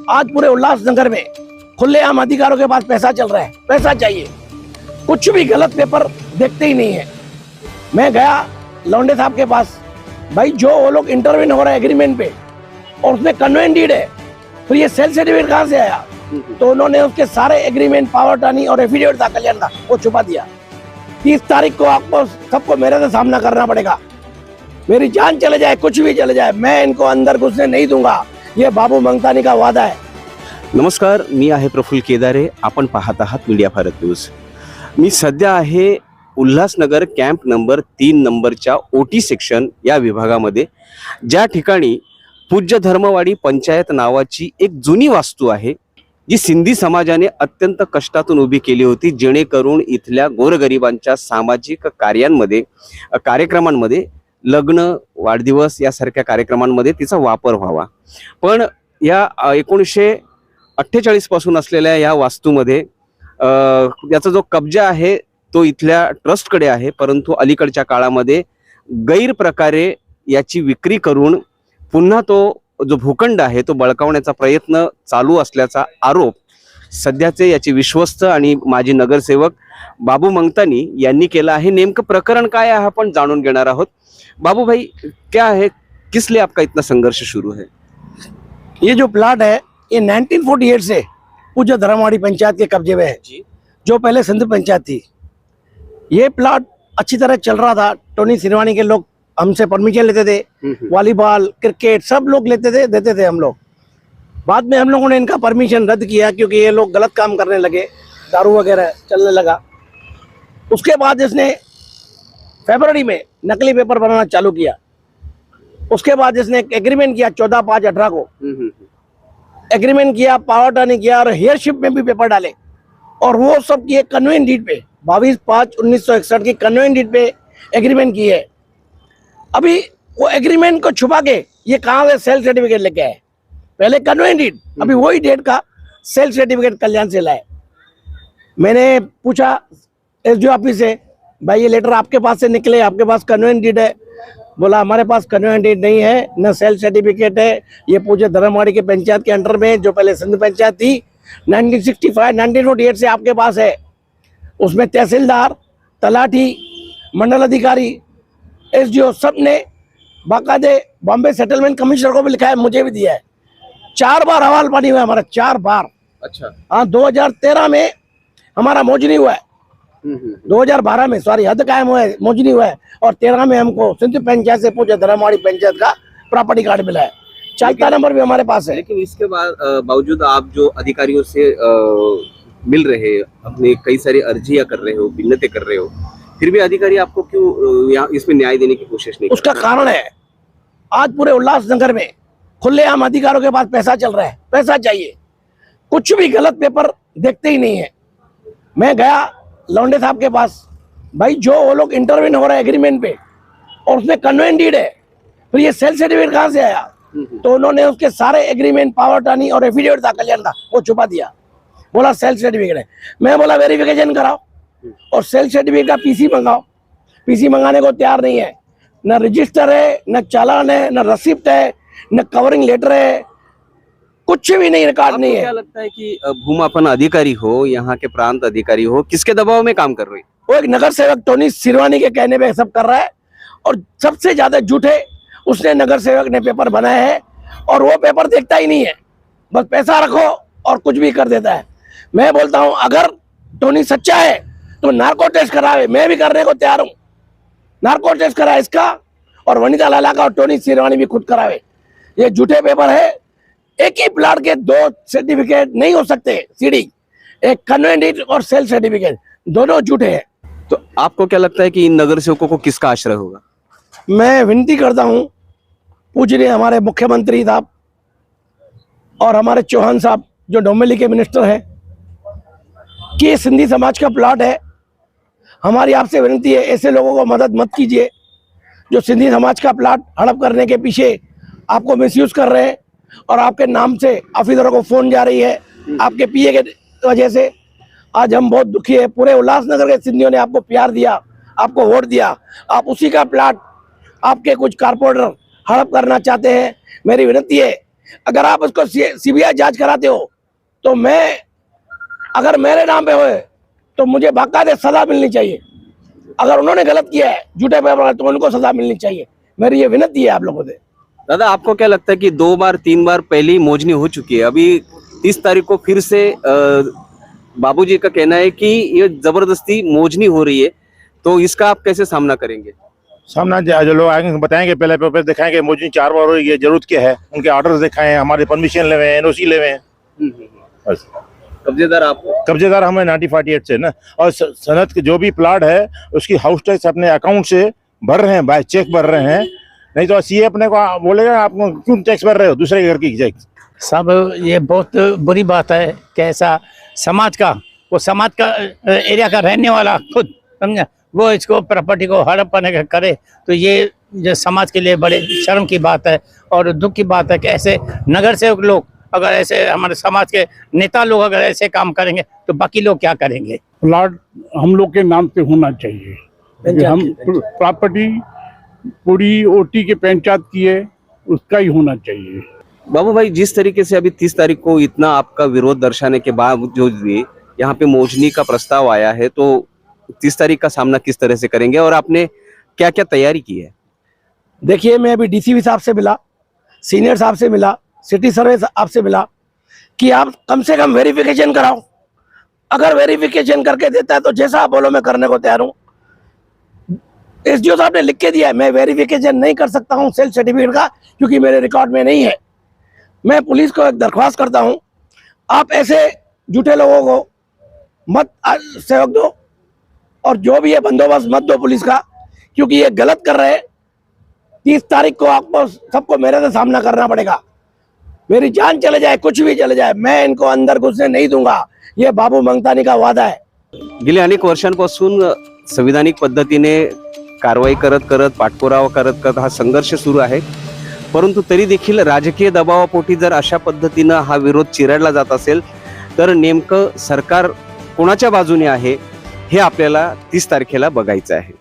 आज पूरे उल्लासनगर में खुलेआम अधिकारियों के पास पैसा चल रहा है, पैसा चाहिए, कुछ भी गलत पेपर देखते ही नहीं है। मैं गया लौंडे साहब के पास, भाई जो वो लोग इंटरव्यू हो रहा है एग्रीमेंट पे और उसमें कन्वेंट डीड है, फिर ये सेल सर्टिफिकेट कहाँ से आया? तो उन्होंने उसके सारे एग्रीमेंट, पावर टर्नी और एफिडेविट था कल्याण का, वो छुपा दिया। 30 तारीख को आपको सबको मेरे से सामना करना पड़ेगा। मेरी जान चले जाए, कुछ भी चले जाए, मैं इनको अंदर घुसने नहीं दूंगा। ये बाबू मंगतानी का वादा है। नमस्कार, मी आहे प्रफुल्ल केदारे. आपण पाहत आहात मीडिया भारत न्यूज. मी सध्या आहे उल्हासनगर कॅम्प नंबर 3 नंबरच्या ओटी सेक्शन या विभागामध्ये, ज्या ठिकाणी पूज्य धर्मवाडी पंचायत नावाची एक जुनी वास्तू आहे, जी सिंधी समाजाने अत्यंत कष्टातून उभी केली होती, जेणेकरून इथल्या गोरगरिबांच्या सामाजिक कार्यक्रमांमध्ये लग्न, वाढदिवस यासारख्या कार्यक्रमांमध्ये तिचा वापर व्हावा. पण या 1948 पासून असलेल्या या वास्तूमध्ये याचा जो कब्जा आहे तो इथल्या ट्रस्टकडे आहे, परंतु अलीकडच्या काळामध्ये गैरप्रकारे याची विक्री करून पुन्हा तो जो भूखंड आहे तो बळकावण्याचा प्रयत्न चालू असल्याचा आरोप सध्याचे याचे विश्वस्त आणि माजी नगरसेवक बाबू मंगतानी यांनी केला आहे. नेमकं प्रकरण काय आहे आपण जाणून घेणार आहोत. बाबू भाई, क्या है, किस लिए आपका इतना संघर्ष शुरू है? ये जो प्लाट है ये 1948 से पूज्य धर्मवाड़ी पंचायत के कब्जे में है जी, जो पहले सिंध पंचायत थी। ये प्लाट अच्छी तरह चल रहा था। टोनी सिरवानी के लोग हमसे परमिशन लेते थे, वॉलीबॉल, क्रिकेट सब लोग लेते थे, देते थे हम लोग। बाद में हम लोगों ने इनका परमिशन रद्द किया क्योंकि ये लोग गलत काम करने लगे, दारू वगैरह चलने लगा। उसके बाद इसने फरवरी में नकली पेपर बनाना चालू किया। उसके बाद इसने एक एग्रीमेंट किया 14/5/18 को एग्रीमेंट किया, पावर टर्नी किया और हेयरशिप में भी पेपर डाले, और वो सब किए कन्वेंट डीड पे 22/5/1961 की कन्वेंट डीड पे एग्रीमेंट की है। अभी वो एग्रीमेंट को छुपा के ये कहाँ से सेल सर्टिफिकेट लेके आए? पहले कन्वेंट डीड, अभी वही डेट का सेल सर्टिफिकेट कल्याण से लाए। मैंने पूछा एसडीओ ऑफिस से, भाई ये लेटर आपके पास से निकले, आपके पास कन्वेंट डीड है? बोला हमारे पास कन्वेंट डीड नहीं है, न सेल सर्टिफिकेट है। ये पूज्य धर्मवाड़ी के पंचायत के अंडर में, जो पहले सिंध पंचायत थी, 1948 से आपके पास है। उसमें तहसीलदार, तलाठी, मंडल अधिकारी, एसडीओ सब ने बाकायदे बॉम्बे सेटलमेंट कमिश्नर को भी लिखा है, मुझे भी दिया है। 4 बार हवाल पानी हुआ है हमारा, 4 बार। अच्छा हाँ, 2013 में हमारा मौजनी हुआ है, 2012 में सॉरी हद कायम हुआ है, मौजनी हुआ है, और 13 में हमको सिंध पंचायत से पूज्य धर्मवाड़ी पंचायत का प्रॉपर्टी कार्ड मिला है। चालता नंबर भी हमारे पास है। लेकिन इसके बावजूद आप जो अधिकारियों से मिल रहे, अपने कई सारी अर्जियां कर रहे हो, भिन्नतें कर रहे हो, फिर भी अधिकारी आपको क्यों यहाँ इसमें न्याय देने की कोशिश नहीं? उसका कारण है, आज पूरे उल्लासनगर में खुलेआम अधिकारियों के पास पैसा चल रहा है, पैसा चाहिए, कुछ भी गलत पेपर देखते ही नहीं है। मैं गया लौंडे साहब के पास, भाई जो वो लोग इंटरव्यू हो रहा है एग्रीमेंट पे और उसमें कन्वेंट डीड है, फिर ये सेल सर्टिफिकेट कहाँ से आया? तो उन्होंने उसके सारे एग्रीमेंट, पावर टर्नी और एफिडेविट था कल्याण का, वो छुपा दिया। बोला सेल सर्टिफिकेट है। मैं बोला वेरिफिकेशन कराओ और सेल सर्टिफिकेट का पीसी मंगाओ। पीसी मंगाने को तैयार नहीं है, न रजिस्टर है, न चालान है, न रसिप्ट है, न कवरिंग लेटर है, कुछ भी नहीं, रिकॉर्ड नहीं है। क्या लगता है कि भूमापन अधिकारी हो, यहाँ के प्रांत अधिकारी हो, किसके दबाव में काम कर रही? वो एक नगर सेवक टोनी सिरवानी के कहने पे सब कर रहा है, और सबसे ज्यादा झूठे उसने नगर सेवक ने पेपर बनाए हैं, और वो पेपर देखता ही नहीं है, बस पैसा रखो और कुछ भी कर देता है। मैं बोलता हूँ अगर टोनी सच्चा है तो नार्को टेस्ट करावे, मैं भी करने को तैयार हूँ। नार्को टेस्ट कराए इसका, और वनिता लाला का और टोनी सिरवानी भी खुद करावे। ये झूठे पेपर है। एक ही प्लाट के 2 सर्टिफिकेट नहीं हो सकते, सीडी, एक कन्वेंट डीड और सेल सर्टिफिकेट, दोनों झूठे हैं। तो आपको क्या लगता है कि इन नगर सेवकों को किसका आश्रय होगा? मैं विनती करता हूँ पूजनीय हमारे मुख्यमंत्री साहब और हमारे चौहान साहब जो डोमेली के मिनिस्टर हैं, कि ये सिंधी समाज का प्लाट है। हमारी आपसे विनती है, ऐसे लोगों को मदद मत कीजिए जो सिंधी समाज का प्लाट हड़प करने के पीछे आपको मिसयूज कर रहे हैं, और आपके नाम से ऑफिसरों को फोन जा रही है आपके पीए के वजह से। आज हम बहुत दुखी है। पूरे उल्लासनगर के सिंधियों ने आपको प्यार दिया, आपको वोट दिया, आप उसी का प्लाट आपके कुछ कारपोरेटर हड़प करना चाहते हैं। मेरी विनती है अगर आप उसको सीबीआई जांच कराते हो तो मैं, अगर मेरे नाम पे होए तो मुझे बाकायदे सजा मिलनी चाहिए। अगर उन्होंने गलत किया है झूठे पेपर तो उनको सजा मिलनी चाहिए। मेरी ये विनती है आप लोगों से। दादा, आपको क्या लगता है कि 2 बार 3 बार पहले ही मोजनी हो चुकी है, अभी 30 तारीख को फिर से बाबूजी का कहना है कि ये जबरदस्ती मोजनी हो रही है, तो इसका आप कैसे सामना करेंगे? सामना जो लोग आएंगे बताएंगे, पहले पेपर दिखाएंगे, मोजनी 4 बार हो रही है, जरूरत क्या है, उनके ऑर्डर्स दिखाएं, हमारे परमिशन ले हुए हैं, एनओसी ले हुए हैं। बस। कब्जेदार आप? कब्जेदार हमें 1948 से ना, और सनत के जो भी प्लाट है उसकी हाउस टैक्स अपने अकाउंट से भर रहे हैं, बाय चेक भर रहे हैं, नहीं तो सीए अपने को बोलेगा आप क्यों टैक्स भर रहे हो दूसरे के घर की टैक्स। सब ये बहुत बुरी बात है कि ऐसा समाज का, वो समाज का एरिया का रहने वाला खुद समझा, वो इसको प्रॉपर्टी को हड़प करे, तो ये समाज के लिए बड़े शर्म की बात है और दुख की बात है कि ऐसे नगर सेवक लोग, अगर ऐसे हमारे समाज के नेता लोग अगर ऐसे काम करेंगे तो बाकी लोग क्या करेंगे। प्लाट हम लोग के नाम पे होना चाहिए। हम प्रॉपर्टी पूरी ओटी के पंचायत की है, उसका ही होना चाहिए। बाबू भाई, जिस तरीके से अभी 30 तारीख को इतना आपका विरोध दर्शाने के बावजूद भी यहाँ पे मोजनी का प्रस्ताव आया है, तो 30 तारीख का सामना किस तरह से करेंगे और आपने क्या क्या तैयारी की है? देखिए, मैं अभी डीसीपी साहब से मिला, सीनियर साहब से मिला, सिटी सर्वे साहब से मिला कि आप कम से कम वेरिफिकेशन कराओ। अगर वेरिफिकेशन करके देता है तो जैसा आप बोलो मैं करने को तैयार हूँ। एसडीओ साहब ने लिख के दिया है, मैं वेरिफिकेशन नहीं कर सकता हूँ सेल्फ सर्टिफिकेट का, क्योंकि मेरे रिकॉर्ड में नहीं है। मैं पुलिस को एक दरख्वास्त करता हूँ, आप ऐसे झूठे लोगों को मत सहयोग दो और जो भी है बंदोबस्त मत दो पुलिस का, क्योंकि ये गलत कर रहे हैं। 30 तारीख को आपको सबको मेरे से सामना करना पड़ेगा। मेरी जान चले जाए, कुछ भी चले जाए, मैं इनको अंदर घुसने नहीं दूंगा। ये बाबू मंगतानी का वादा है। गेल्या अनेक वर्षांपासून संविधानिक पद्धतीने कारवाई करत करत, पाठपुरावा करत करत हा संघर्ष सुरू आहे, परंतु तरी देखील राजकीय दबावापोटी जर अशा पद्धतीनं हा विरोध चिरडला जात असेल तर नेमकं सरकार कोणाच्या बाजूने आहे हे आपल्याला 30 तारखेला बघायचं आहे।